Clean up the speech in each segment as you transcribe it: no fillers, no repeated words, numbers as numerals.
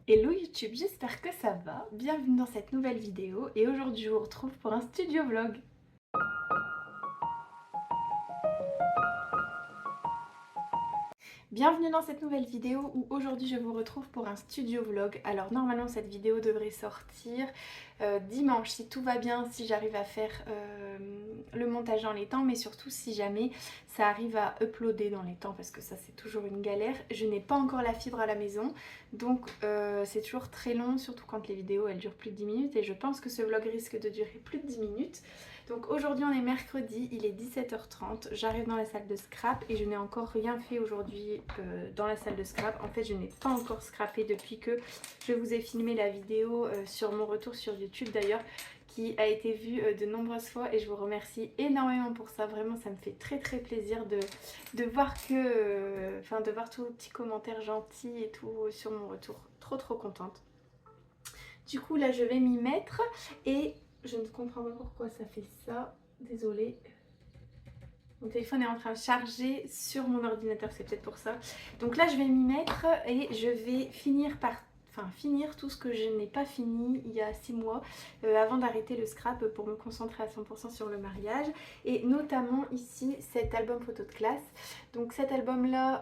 Hello YouTube, j'espère que ça va. Bienvenue dans cette nouvelle vidéo et aujourd'hui je vous retrouve pour un studio vlog. Bienvenue dans cette nouvelle vidéo où aujourd'hui je vous retrouve pour un studio vlog. Alors normalement cette vidéo devrait sortir dimanche si tout va bien, si j'arrive à faire le montage dans les temps, mais surtout si jamais ça arrive à uploader dans les temps parce que ça c'est toujours une galère. Je n'ai pas encore la fibre à la maison donc c'est toujours très long, surtout quand les vidéos elles durent plus de 10 minutes et je pense que ce vlog risque de durer plus de 10 minutes. Donc aujourd'hui on est mercredi, il est 17h30, j'arrive dans la salle de scrap et je n'ai encore rien fait aujourd'hui dans la salle de scrap. En fait je n'ai pas encore scrappé depuis que je vous ai filmé la vidéo sur mon retour sur YouTube d'ailleurs, qui a été vue de nombreuses fois et je vous remercie énormément pour ça. Vraiment ça me fait très très plaisir de voir que, de voir tous vos petits commentaires gentils et tout sur mon retour. Trop contente. Du coup là je vais m'y mettre et je ne comprends pas pourquoi ça fait ça. Désolée. Mon téléphone est en train de charger sur mon ordinateur, c'est peut-être pour ça. Donc là je vais m'y mettre et je vais finir tout ce que je n'ai pas fini il y a 6 mois avant d'arrêter le scrap pour me concentrer à 100% sur le mariage et notamment ici cet album photo de classe. Donc cet album là,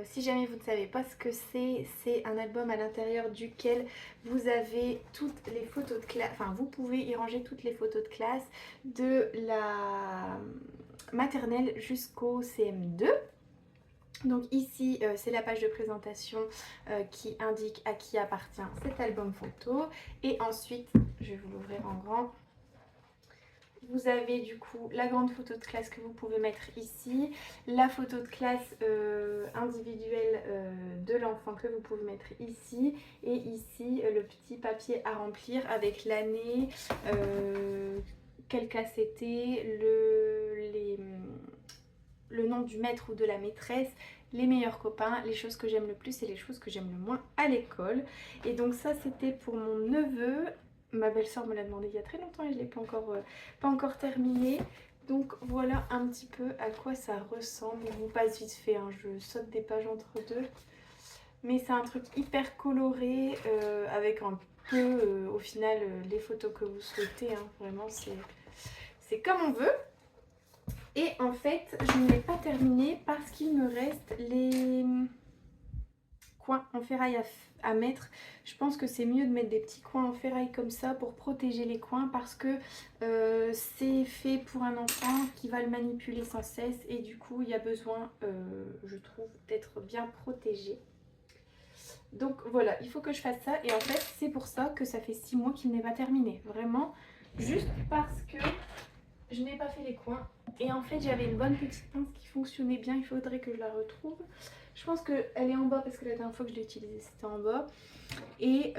si jamais vous ne savez pas ce que c'est un album à l'intérieur duquel vous avez toutes les photos de classe, enfin vous pouvez y ranger toutes les photos de classe de la maternelle jusqu'au CM2. Donc ici c'est la page de présentation qui indique à qui appartient cet album photo et ensuite je vais vous l'ouvrir en grand. Vous avez du coup la grande photo de classe que vous pouvez mettre ici, la photo de classe individuelle de l'enfant que vous pouvez mettre ici et ici le petit papier à remplir avec l'année, quelle classe c'était, le nom du maître ou de la maîtresse, les meilleurs copains, les choses que j'aime le plus et les choses que j'aime le moins à l'école. Et donc ça c'était pour mon neveu. Ma belle-sœur me l'a demandé il y a très longtemps et je ne l'ai pas encore terminé. Donc voilà un petit peu à quoi ça ressemble. Je vous passe vite fait, hein, je saute des pages entre deux. Mais c'est un truc hyper coloré avec un peu au final les photos que vous souhaitez. Hein. Vraiment c'est comme on veut. Et en fait, je ne l'ai pas terminé parce qu'il me reste les coins en ferraille à mettre. Je pense que c'est mieux de mettre des petits coins en ferraille comme ça pour protéger les coins parce que c'est fait pour un enfant qui va le manipuler sans cesse et du coup il y a besoin, je trouve, d'être bien protégé. Donc voilà, il faut que je fasse ça et en fait c'est pour ça que ça fait 6 mois qu'il n'est pas terminé. Vraiment, juste parce que je n'ai pas fait les coins et en fait j'avais une bonne petite pince qui fonctionnait bien, il faudrait que je la retrouve. Je pense qu'elle est en bas parce que la dernière fois que je l'ai utilisée c'était en bas. Et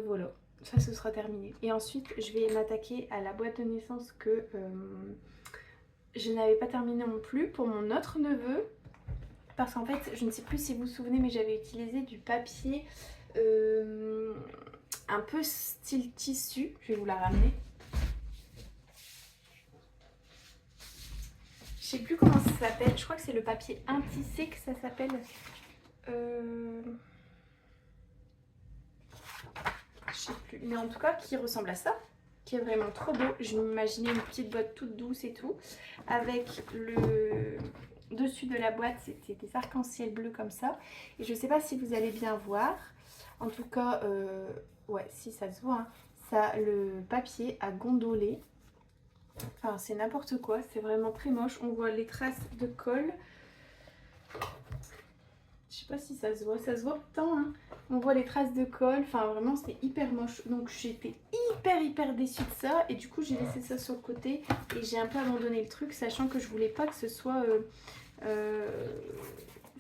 voilà, ça ce sera terminé. Et ensuite je vais m'attaquer à la boîte de naissance que je n'avais pas terminée non plus pour mon autre neveu. Parce qu'en fait, je ne sais plus si vous vous souvenez, mais j'avais utilisé du papier un peu style tissu. Je vais vous la ramener. Je sais plus comment ça s'appelle. Je crois que c'est le papier intissé que ça s'appelle. Je sais plus. Mais en tout cas, qui ressemble à ça. Qui est vraiment trop beau. Je m'imaginais une petite boîte toute douce et tout. Avec le dessus de la boîte, c'était des arcs-en-ciel bleus comme ça. Et je sais pas si vous allez bien voir. En tout cas, ouais, si ça se voit. Hein. Ça, le papier a gondolé. Enfin, c'est n'importe quoi. C'est vraiment très moche. On voit les traces de colle. Je sais pas si ça se voit pourtant, hein. On voit les traces de colle, enfin vraiment c'est hyper moche. Donc j'étais hyper déçue de ça et du coup j'ai laissé ça sur le côté et j'ai un peu abandonné le truc sachant que je voulais pas que ce soit...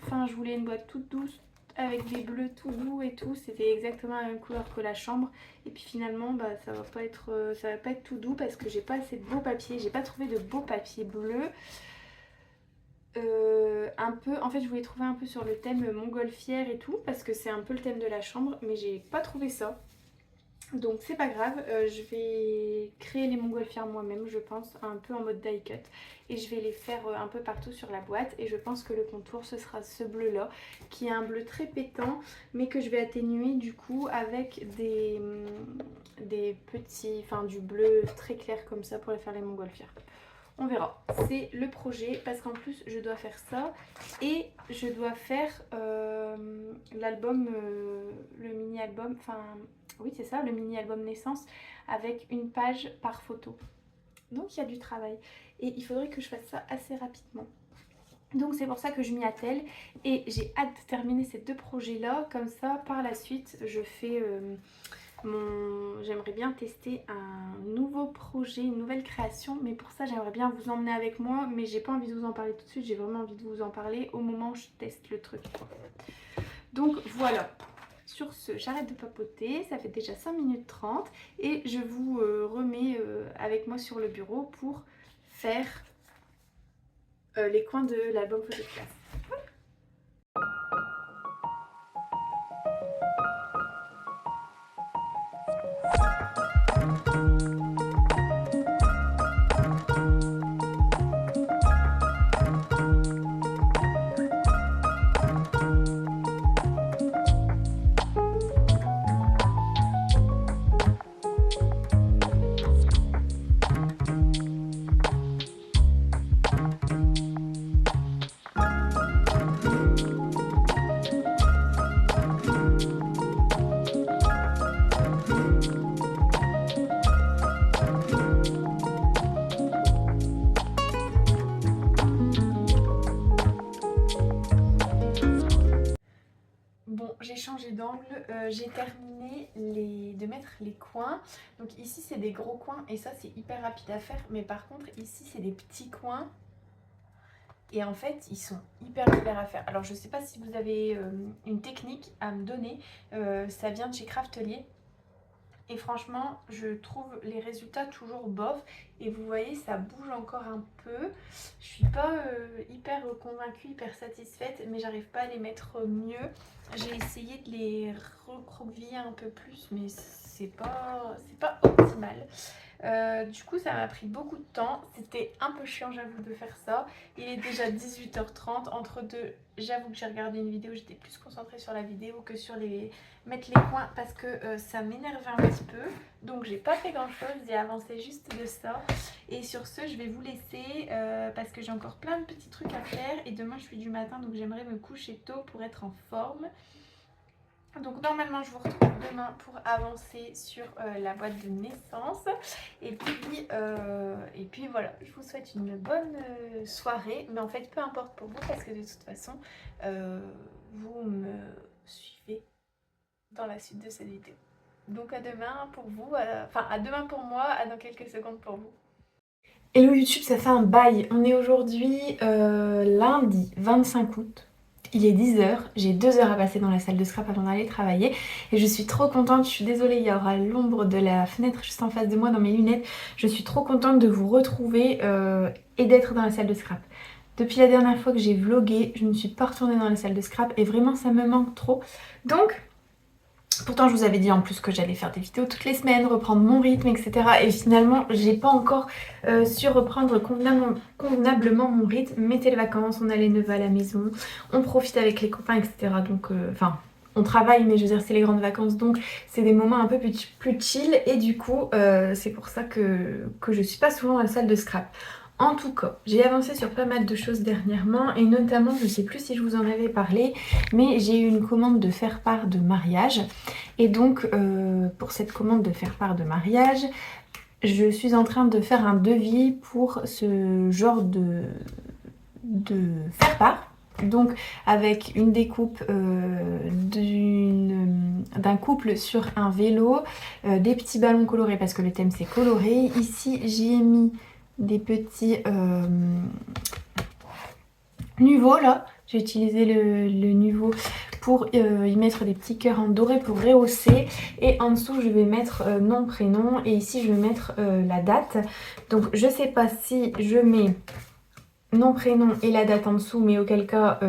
Enfin je voulais une boîte toute douce avec des bleus tout doux et tout. C'était exactement la même couleur que la chambre et puis finalement bah, ça va pas être tout doux parce que j'ai pas assez de beau papier. J'ai pas trouvé de beau papier bleu. Un peu, en fait je voulais trouver un peu sur le thème montgolfière et tout parce que c'est un peu le thème de la chambre mais j'ai pas trouvé ça Donc c'est pas grave, je vais créer les montgolfières moi-même je pense, un peu en mode die cut. Et je vais les faire un peu partout sur la boîte. Et je pense que le contour ce sera ce bleu là, qui est un bleu très pétant, mais que je vais atténuer du coup avec des petits, enfin du bleu très clair comme ça pour les faire les montgolfières. On verra, c'est le projet parce qu'en plus je dois faire ça et je dois faire l'album, le mini-album, enfin oui c'est ça, le mini-album naissance avec une page par photo. Donc il y a du travail et il faudrait que je fasse ça assez rapidement. Donc c'est pour ça que je m'y attelle et j'ai hâte de terminer ces deux projets là, comme ça par la suite je fais... J'aimerais bien tester un nouveau projet, une nouvelle création, mais pour ça j'aimerais bien vous emmener avec moi, mais j'ai pas envie de vous en parler tout de suite, j'ai vraiment envie de vous en parler au moment où je teste le truc. Donc voilà, sur ce j'arrête de papoter, ça fait déjà 5 minutes 30 et je vous remets avec moi sur le bureau pour faire les coins de l'album photo de classe. Bon, j'ai changé d'angle, j'ai terminé de mettre les coins. Donc ici c'est des gros coins et ça c'est hyper rapide à faire. Mais par contre ici c'est des petits coins. Et en fait ils sont hyper à faire. Alors je sais pas si vous avez une technique à me donner. Ça vient de chez Craftelier. Et franchement, je trouve les résultats toujours bof. Et vous voyez, ça bouge encore un peu. Je suis pas hyper convaincue, hyper satisfaite, mais j'arrive pas à les mettre mieux. J'ai essayé de les recroqueviller un peu plus, mais c'est pas optimal. Du coup ça m'a pris beaucoup de temps, c'était un peu chiant j'avoue de faire ça. Il est déjà 18h30, entre deux j'avoue que j'ai regardé une vidéo, j'étais plus concentrée sur la vidéo que sur mettre les coins parce que ça m'énervait un petit peu. Donc j'ai pas fait grand chose, j'ai avancé juste de ça. Et sur ce je vais vous laisser parce que j'ai encore plein de petits trucs à faire et demain je suis du matin donc j'aimerais me coucher tôt pour être en forme. Donc normalement je vous retrouve demain pour avancer sur la boîte de naissance. Et puis voilà, je vous souhaite une bonne soirée. Mais en fait peu importe pour vous parce que de toute façon vous me suivez dans la suite de cette vidéo. Donc à demain pour vous, enfin à demain pour moi, à dans quelques secondes pour vous. Hello YouTube, ça fait un bail. On est aujourd'hui lundi 25 août. Il est 10h, j'ai 2 heures à passer dans la salle de scrap avant d'aller travailler et je suis trop contente, je suis désolée, il y aura l'ombre de la fenêtre juste en face de moi dans mes lunettes. Je suis trop contente de vous retrouver et d'être dans la salle de scrap. Depuis la dernière fois que j'ai vlogué, je ne suis pas retournée dans la salle de scrap et vraiment ça me manque trop. Donc, pourtant je vous avais dit en plus que j'allais faire des vidéos toutes les semaines, reprendre mon rythme, etc. Et finalement j'ai pas encore su reprendre convenablement mon rythme. Mais c'est les vacances, on a les neveux à la maison, on profite avec les copains, etc. Donc enfin on travaille mais je veux dire c'est les grandes vacances donc c'est des moments un peu plus chill. Et du coup c'est pour ça que je suis pas souvent dans la salle de scrap. En tout cas, j'ai avancé sur pas mal de choses dernièrement et notamment, je sais plus si je vous en avais parlé, mais j'ai eu une commande de faire-part de mariage. Et donc, pour cette commande de faire-part de mariage, je suis en train de faire un devis pour ce genre de faire-part. Donc avec une découpe d'un couple sur un vélo, des petits ballons colorés parce que le thème c'est coloré. Ici j'ai mis des petits nuvots là, j'ai utilisé le nuveau pour y mettre des petits cœurs en doré pour rehausser. Et en dessous je vais mettre nom, prénom et ici je vais mettre la date. Donc je sais pas si je mets nom, prénom et la date en dessous, mais auquel cas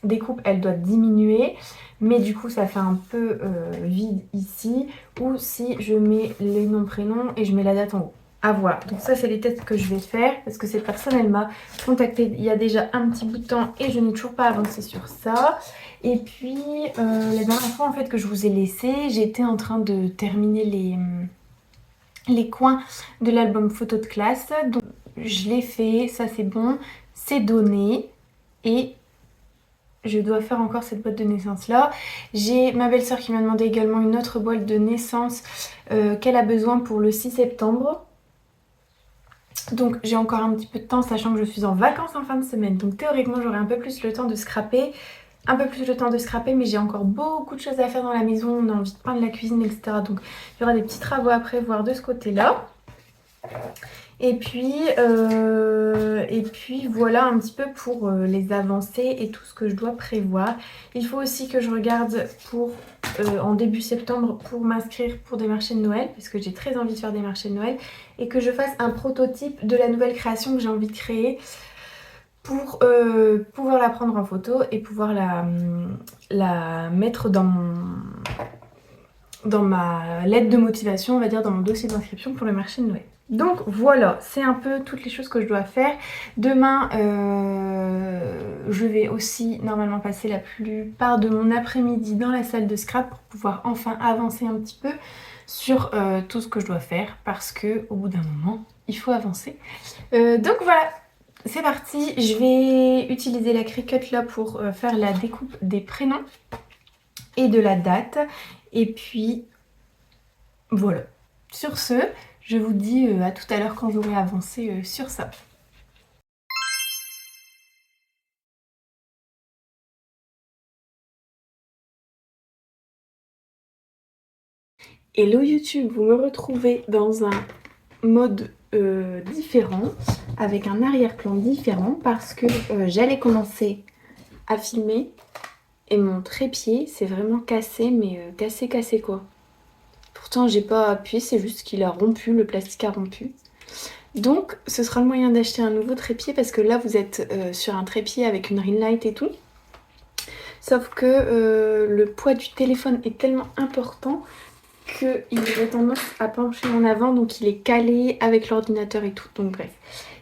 découpe elle doit diminuer, mais du coup ça fait un peu vide ici, ou si je mets les noms prénoms et je mets la date en haut. À voir. Donc ça c'est les tests que je vais faire parce que cette personne elle m'a contacté il y a déjà un petit bout de temps et je n'ai toujours pas avancé sur ça. Et puis la dernière fois en fait que je vous ai laissé, j'étais en train de terminer les coins de l'album photo de classe. Donc je l'ai fait, ça c'est bon, c'est donné et je dois faire encore cette boîte de naissance là. J'ai ma belle-sœur qui m'a demandé également une autre boîte de naissance qu'elle a besoin pour le 6 septembre. Donc j'ai encore un petit peu de temps sachant que je suis en vacances en fin de semaine. Donc théoriquement j'aurai un peu plus le temps de scraper. Mais j'ai encore beaucoup de choses à faire dans la maison. On a envie de peindre la cuisine, etc. Donc il y aura des petits travaux à prévoir de ce côté-là. Et puis voilà un petit peu pour les avancées et tout ce que je dois prévoir. Il faut aussi que je regarde pour en début septembre pour m'inscrire pour des marchés de Noël, parce que j'ai très envie de faire des marchés de Noël, et que je fasse un prototype de la nouvelle création que j'ai envie de créer pour pouvoir la prendre en photo et pouvoir la mettre dans ma lettre de motivation, on va dire dans mon dossier d'inscription pour le marché de Noël. Donc voilà, c'est un peu toutes les choses que je dois faire. Demain, je vais aussi normalement passer la plupart de mon après-midi dans la salle de scrap pour pouvoir enfin avancer un petit peu sur tout ce que je dois faire parce que au bout d'un moment, il faut avancer. Donc voilà, c'est parti. Je vais utiliser la Cricut là pour faire la découpe des prénoms et de la date. Et puis voilà. Sur ce, je vous dis à tout à l'heure quand j'aurai avancé sur ça. Hello YouTube, vous me retrouvez dans un mode différent, avec un arrière-plan différent parce que j'allais commencer à filmer et mon trépied s'est vraiment cassé, mais cassé quoi. Pourtant j'ai pas appuyé, c'est juste qu'il a rompu, le plastique a rompu. Donc ce sera le moyen d'acheter un nouveau trépied parce que là vous êtes sur un trépied avec une ring light et tout. Sauf que le poids du téléphone est tellement important qu'il aurait tendance à pencher en avant, donc il est calé avec l'ordinateur et tout. Donc bref,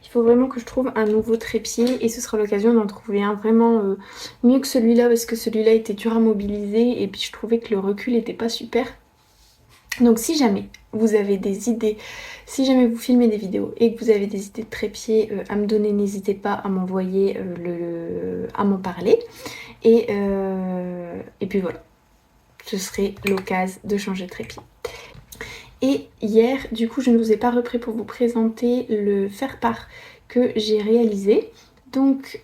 il faut vraiment que je trouve un nouveau trépied et ce sera l'occasion d'en trouver un vraiment mieux que celui-là parce que celui-là était dur à mobiliser et puis je trouvais que le recul était pas super. Donc si jamais vous avez des idées, si jamais vous filmez des vidéos et que vous avez des idées de trépied à me donner, n'hésitez pas à m'envoyer à m'en parler. Et puis voilà, ce serait l'occasion de changer de trépied. Et hier, du coup, je ne vous ai pas repris pour vous présenter le faire-part que j'ai réalisé. Donc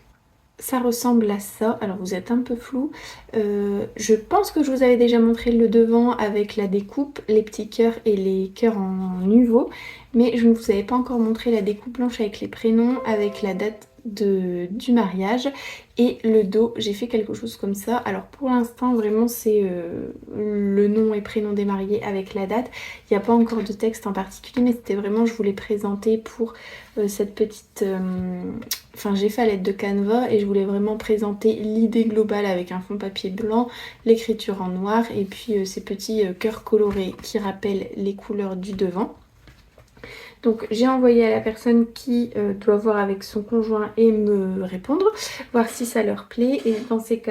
ça ressemble à ça. Alors vous êtes un peu flou. Je pense que je vous avais déjà montré le devant avec la découpe, les petits cœurs et les cœurs en nuveau. Mais je ne vous avais pas encore montré la découpe blanche avec les prénoms, avec la date du mariage et le dos. J'ai fait quelque chose comme ça. Alors pour l'instant vraiment c'est le nom et prénom des mariés avec la date. Il n'y a pas encore de texte en particulier mais c'était vraiment, je voulais présenter pour cette petite... Enfin j'ai fait à l'aide de Canva et je voulais vraiment présenter l'idée globale avec un fond papier blanc, l'écriture en noir et puis ces petits cœurs colorés qui rappellent les couleurs du devant. Donc j'ai envoyé à la personne qui doit voir avec son conjoint et me répondre, voir si ça leur plaît. Et dans ces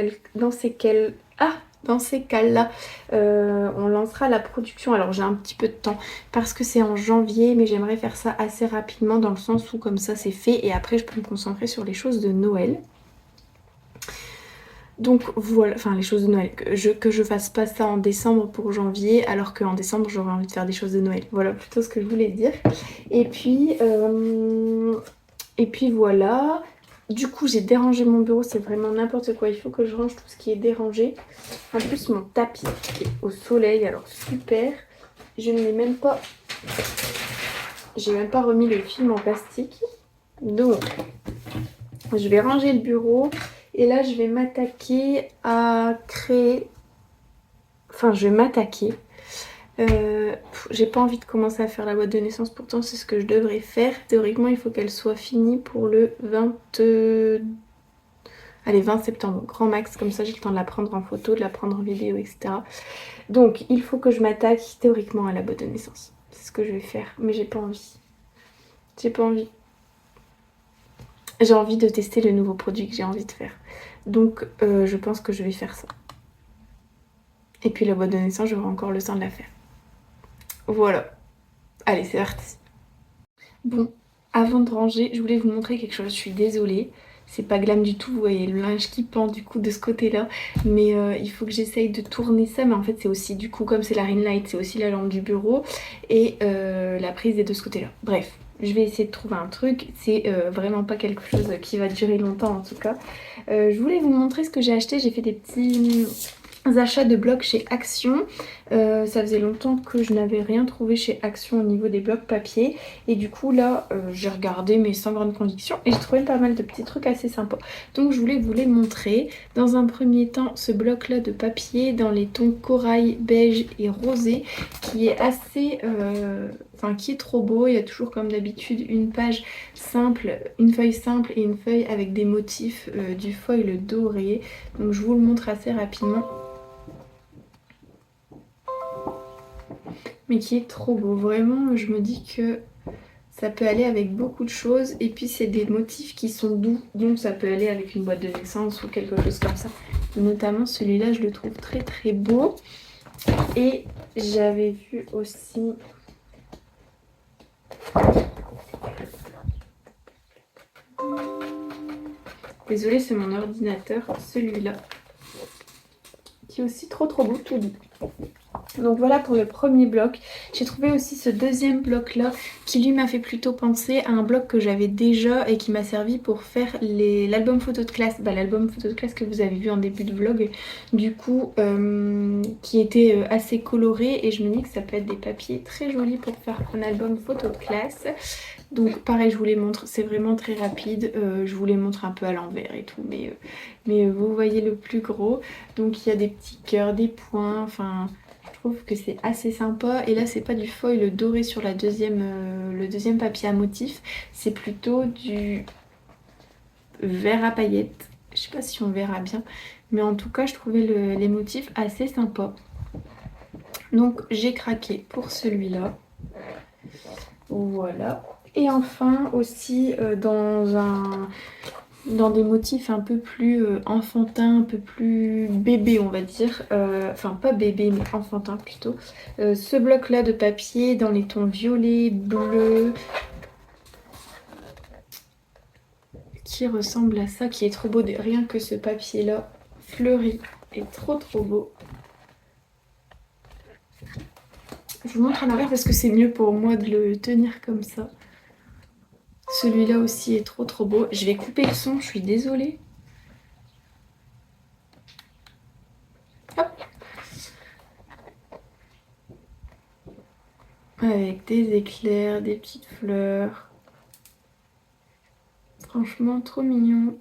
cas-là, on lancera la production. Alors j'ai un petit peu de temps parce que c'est en janvier, mais j'aimerais faire ça assez rapidement dans le sens où comme ça c'est fait et après je peux me concentrer sur les choses de Noël. Donc voilà, enfin les choses de Noël, que je fasse pas ça en décembre pour janvier alors qu'en décembre j'aurais envie de faire des choses de Noël. Voilà plutôt ce que je voulais dire. Et puis voilà. Du coup j'ai dérangé mon bureau, c'est vraiment n'importe quoi. Il faut que je range tout ce qui est dérangé. En plus mon tapis est au soleil, alors super. Je ne l'ai même pas... J'ai même pas remis le film en plastique. Donc je vais ranger le bureau. Et là, je vais m'attaquer à créer... Enfin, je vais m'attaquer. J'ai pas envie de commencer à faire la boîte de naissance. Pourtant, c'est ce que je devrais faire. Théoriquement, il faut qu'elle soit finie pour le 20... Allez, 20 septembre, grand max, comme ça j'ai le temps de la prendre en photo, de la prendre en vidéo, etc. Donc il faut que je m'attaque théoriquement à la boîte de naissance. C'est ce que je vais faire, mais j'ai pas envie. J'ai pas envie. J'ai envie de tester le nouveau produit que j'ai envie de faire. Donc je pense que je vais faire ça. Et puis la boîte de naissance, j'aurai encore le temps de la faire. Voilà. Allez, c'est parti. Bon, avant de ranger, je voulais vous montrer quelque chose. Je suis désolée. C'est pas glam du tout, vous voyez le linge qui pend du coup de ce côté-là. Mais il faut que j'essaye de tourner ça. Mais en fait, c'est aussi du coup, comme c'est la ring light, c'est aussi la lampe du bureau. Et la prise est de ce côté-là. Bref, je vais essayer de trouver un truc. C'est vraiment pas quelque chose qui va durer longtemps en tout cas. Je voulais vous montrer ce que j'ai acheté. J'ai fait des petits achats de blocs chez Action. Ça faisait longtemps que je n'avais rien trouvé chez Action au niveau des blocs papier. Et du coup là, j'ai regardé mais sans grande conviction. Et j'ai trouvé pas mal de petits trucs assez sympas. Donc je voulais vous les montrer. Dans un premier temps, ce bloc là de papier dans les tons corail, beige et rosé. Qui est assez... Enfin, qui est trop beau. Il y a toujours comme d'habitude une page simple, une feuille simple et une feuille avec des motifs du foil doré. Donc je vous le montre assez rapidement. Mais qui est trop beau. Vraiment, je me dis que ça peut aller avec beaucoup de choses. Et puis c'est des motifs qui sont doux. Donc ça peut aller avec une boîte de naissance ou quelque chose comme ça. Notamment celui-là, je le trouve très très beau. Et j'avais vu aussi... Désolée, c'est mon ordinateur, celui-là. Qui est aussi trop trop beau, tout doux. Donc voilà pour le premier bloc. J'ai trouvé aussi ce deuxième bloc là qui lui m'a fait plutôt penser à un bloc que j'avais déjà et qui m'a servi pour faire l'album photo de classe. L'album photo de classe que vous avez vu en début de vlog, du coup qui était assez coloré, et je me dis que ça peut être des papiers très jolis pour faire un album photo de classe. Donc pareil, je vous les montre, c'est vraiment très rapide, je vous les montre un peu à l'envers et tout, mais vous voyez le plus gros. Donc il y a des petits cœurs, des points, enfin... Je trouve que c'est assez sympa. Et là c'est pas du foil doré sur le deuxième papier à motif, c'est plutôt du vert à paillettes. Je sais pas si on verra bien, mais en tout cas je trouvais les motifs assez sympas. Donc j'ai craqué pour celui-là. Voilà. Et enfin aussi dans des motifs un peu plus enfantins, un peu plus bébé on va dire, enfin pas bébé mais enfantin plutôt, ce bloc là de papier dans les tons violet, bleu, qui ressemble à ça, qui est trop beau, rien que ce papier là fleuri est trop trop beau. Je vous montre en arrière parce que c'est mieux pour moi de le tenir comme ça. Celui-là aussi est trop trop beau. Je vais couper le son, je suis désolée. Hop. Avec des éclairs, des petites fleurs. Franchement, trop mignon.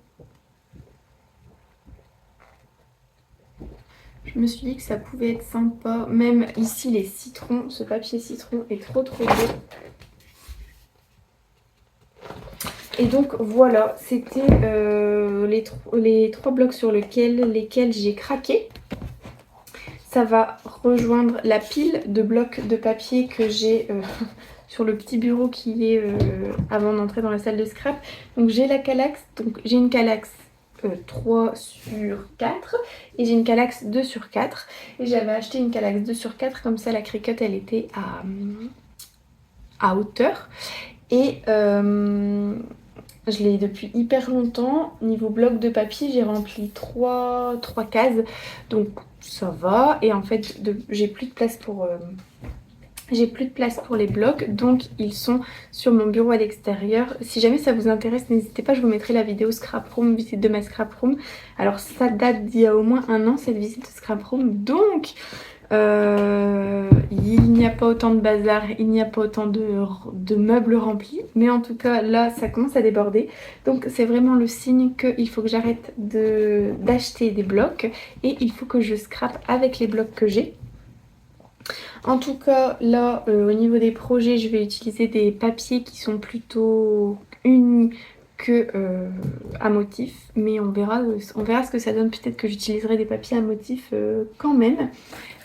Je me suis dit que ça pouvait être sympa. Même ici, les citrons, ce papier citron est trop trop beau. Et donc voilà, c'était les trois blocs sur lesquels j'ai craqué. Ça va rejoindre la pile de blocs de papier que j'ai sur le petit bureau qui est avant d'entrer dans la salle de scrap. Donc j'ai la Kallax, donc j'ai une Kallax 3 sur 4 et j'ai une Kallax 2 sur 4. Et j'avais acheté une Kallax 2 sur 4, comme ça la cricotte elle était à hauteur. Et je l'ai depuis hyper longtemps. Niveau bloc de papier, j'ai rempli 3 cases. Donc ça va. Et en fait, j'ai plus de place pour... les blocs, donc ils sont sur mon bureau à l'extérieur. Si jamais ça vous intéresse, n'hésitez pas, je vous mettrai la vidéo scrap room, visite de ma scrap room. Alors ça date d'il y a au moins un an cette visite de scrap room, donc il n'y a pas autant de bazar, il n'y a pas autant de meubles remplis, mais en tout cas là ça commence à déborder, donc c'est vraiment le signe qu'il faut que j'arrête d'acheter des blocs et il faut que je scrape avec les blocs que j'ai. En tout cas là au niveau des projets, je vais utiliser des papiers qui sont plutôt unis que à motif, mais on verra ce que ça donne. Peut-être que j'utiliserai des papiers à motif quand même.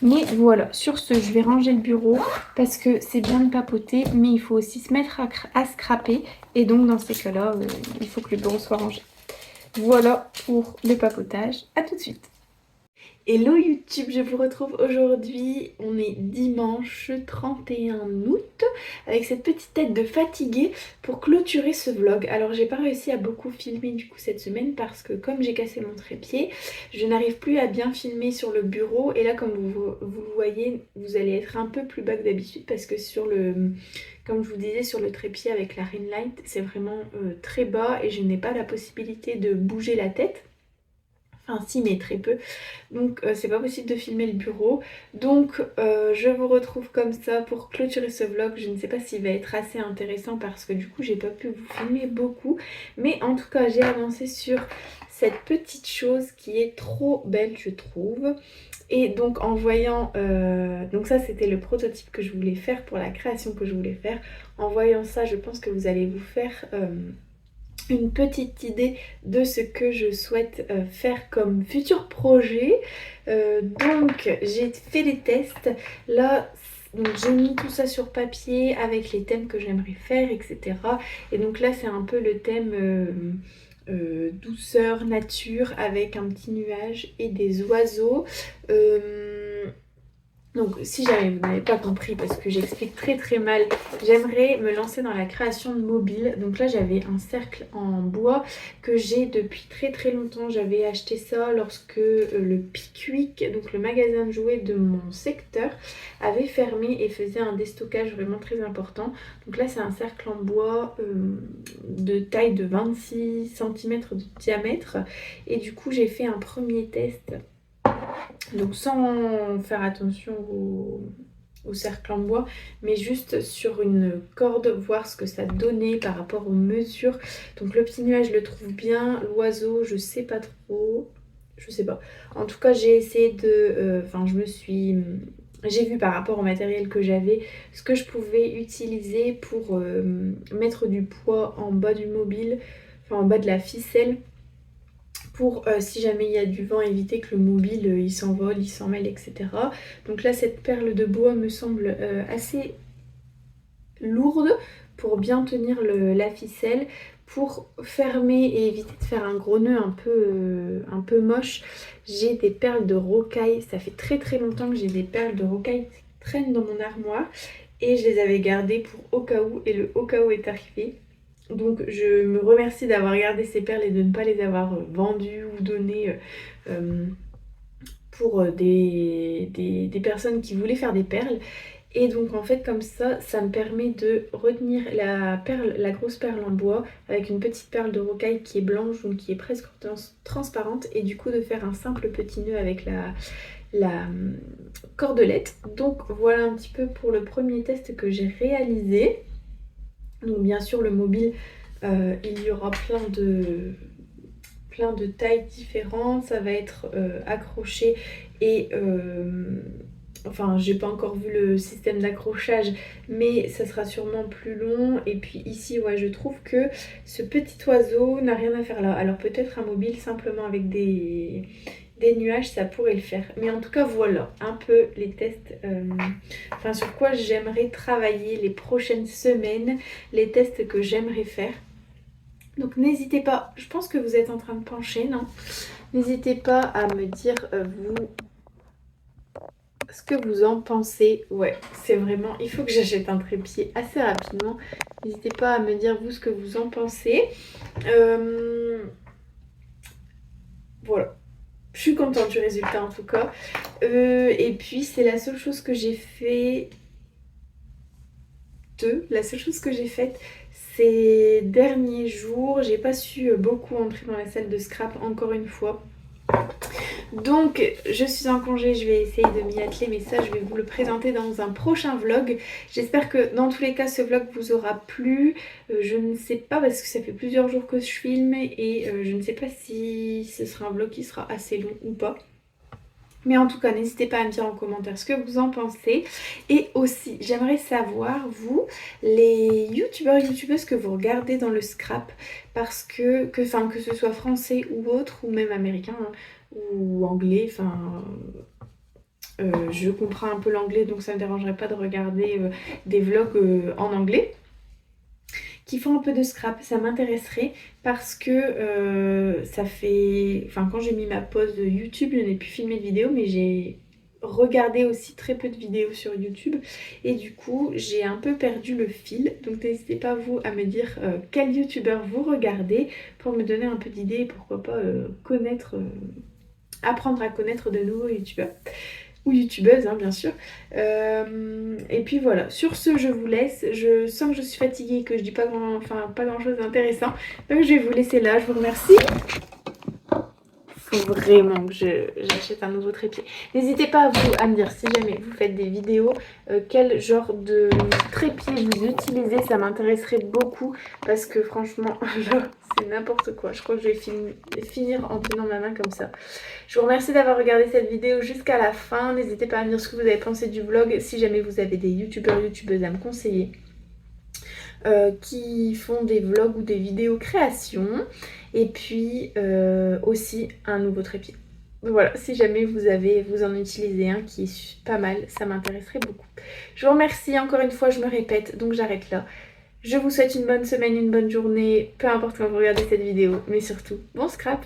Mais voilà, sur ce, je vais ranger le bureau parce que c'est bien de papoter, mais il faut aussi se mettre à scraper. Et donc dans ces cas-là, il faut que le bureau soit rangé. Voilà pour le papotage. À tout de suite. Hello YouTube, je vous retrouve aujourd'hui, on est dimanche 31 août avec cette petite tête de fatiguée pour clôturer ce vlog. Alors j'ai pas réussi à beaucoup filmer du coup cette semaine parce que comme j'ai cassé mon trépied, je n'arrive plus à bien filmer sur le bureau et là comme vous voyez, vous allez être un peu plus bas que d'habitude parce que sur le... Comme je vous disais, sur le trépied avec la ring light, c'est vraiment très bas et je n'ai pas la possibilité de bouger la tête. Enfin si, mais très peu. Donc c'est pas possible de filmer le bureau. Donc je vous retrouve comme ça pour clôturer ce vlog. Je ne sais pas s'il va être assez intéressant parce que du coup j'ai pas pu vous filmer beaucoup. Mais en tout cas j'ai avancé sur cette petite chose qui est trop belle je trouve. Et donc en voyant, donc ça c'était le prototype que je voulais faire pour la création que je voulais faire. En voyant ça je pense que vous allez vous faire... une petite idée de ce que je souhaite faire comme futur projet. Donc j'ai fait les tests. Là donc j'ai mis tout ça sur papier avec les thèmes que j'aimerais faire, etc. Et donc là c'est un peu le thème douceur, nature avec un petit nuage et des oiseaux. Donc si jamais vous n'avez pas compris parce que j'explique très très mal, j'aimerais me lancer dans la création de mobiles. Donc là j'avais un cercle en bois que j'ai depuis très très longtemps. J'avais acheté ça lorsque le Pickwick, donc le magasin de jouets de mon secteur, avait fermé et faisait un déstockage vraiment très important. Donc là c'est un cercle en bois de taille de 26 cm de diamètre. Et du coup j'ai fait un premier test. Donc sans faire attention au cercle en bois, mais juste sur une corde, voir ce que ça donnait par rapport aux mesures. Donc le petit nuage, je le trouve bien. L'oiseau, je sais pas trop. Je sais pas. En tout cas, j'ai essayé de... Enfin, j'ai vu par rapport au matériel que j'avais ce que je pouvais utiliser pour mettre du poids en bas du mobile, enfin en bas de la ficelle, pour si jamais il y a du vent, éviter que le mobile il s'envole, il s'en mêle, etc. Donc là cette perle de bois me semble assez lourde pour bien tenir la ficelle. Pour fermer et éviter de faire un gros nœud un peu moche, j'ai des perles de rocaille. Ça fait très très longtemps que j'ai des perles de rocaille qui traînent dans mon armoire et je les avais gardées pour au cas où, et le au cas où est arrivé. Donc je me remercie d'avoir gardé ces perles et de ne pas les avoir vendues ou données pour des personnes qui voulaient faire des perles. Et donc en fait comme ça me permet de retenir la grosse perle en bois avec une petite perle de rocaille qui est blanche, donc qui est presque transparente, et du coup de faire un simple petit nœud avec la cordelette. Donc voilà un petit peu pour le premier test que j'ai réalisé. Donc bien sûr le mobile, il y aura plein de tailles différentes, ça va être accroché et... enfin j'ai pas encore vu le système d'accrochage, mais ça sera sûrement plus long. Et puis ici ouais je trouve que ce petit oiseau n'a rien à faire là. Alors peut-être un mobile simplement avec des nuages ça pourrait le faire, mais en tout cas voilà un peu les tests, enfin sur quoi j'aimerais travailler les prochaines semaines, les tests que j'aimerais faire. Donc n'hésitez pas, je pense que vous êtes en train de pencher, non? N'hésitez pas à me dire vous ce que vous en pensez. Ouais, c'est vraiment, il faut que j'achète un trépied assez rapidement. N'hésitez pas à me dire vous ce que vous en pensez. Voilà. Je suis contente du résultat en tout cas. Et puis c'est la seule chose que j'ai fait. La seule chose que j'ai faite ces derniers jours. J'ai pas su beaucoup entrer dans la salle de scrap encore une fois. Donc je suis en congé, je vais essayer de m'y atteler, mais ça je vais vous le présenter dans un prochain vlog. J'espère que dans tous les cas ce vlog vous aura plu. Je ne sais pas parce que ça fait plusieurs jours que je filme et je ne sais pas si ce sera un vlog qui sera assez long ou pas. Mais en tout cas, n'hésitez pas à me dire en commentaire ce que vous en pensez. Et aussi, j'aimerais savoir, vous, les youtubeurs et youtubeuses que vous regardez dans le scrap, parce que ce soit français ou autre, ou même américain, hein, ou anglais, je comprends un peu l'anglais, donc ça ne me dérangerait pas de regarder des vlogs en anglais qui font un peu de scrap, ça m'intéresserait parce que ça fait... Enfin, quand j'ai mis ma pause de YouTube, je n'ai plus filmé de vidéos, mais j'ai regardé aussi très peu de vidéos sur YouTube et du coup j'ai un peu perdu le fil, donc n'hésitez pas vous à me dire quel youtubeur vous regardez pour me donner un peu d'idées et pourquoi pas connaître, apprendre à connaître de nouveaux youtubeurs ou youtubeuse, hein, bien sûr. Et puis voilà, sur ce je vous laisse, je sens que je suis fatiguée, que je dis pas grand chose d'intéressant, donc je vais vous laisser là, je vous remercie. Faut vraiment que j'achète un nouveau trépied. N'hésitez pas à me dire si jamais vous faites des vidéos, quel genre de trépied vous utilisez, ça m'intéresserait beaucoup parce que franchement, c'est n'importe quoi. Je crois que je vais finir en tenant ma main comme ça. Je vous remercie d'avoir regardé cette vidéo jusqu'à la fin. N'hésitez pas à me dire ce que vous avez pensé du vlog, si jamais vous avez des youtubeurs, youtubeuses à me conseiller. Qui font des vlogs ou des vidéos création et puis aussi un nouveau trépied. Voilà, si jamais vous en utilisez un qui est pas mal, ça m'intéresserait beaucoup. Je vous remercie encore une fois, je me répète, donc j'arrête là. Je vous souhaite une bonne semaine, une bonne journée, peu importe quand vous regardez cette vidéo, mais surtout, bon scrap!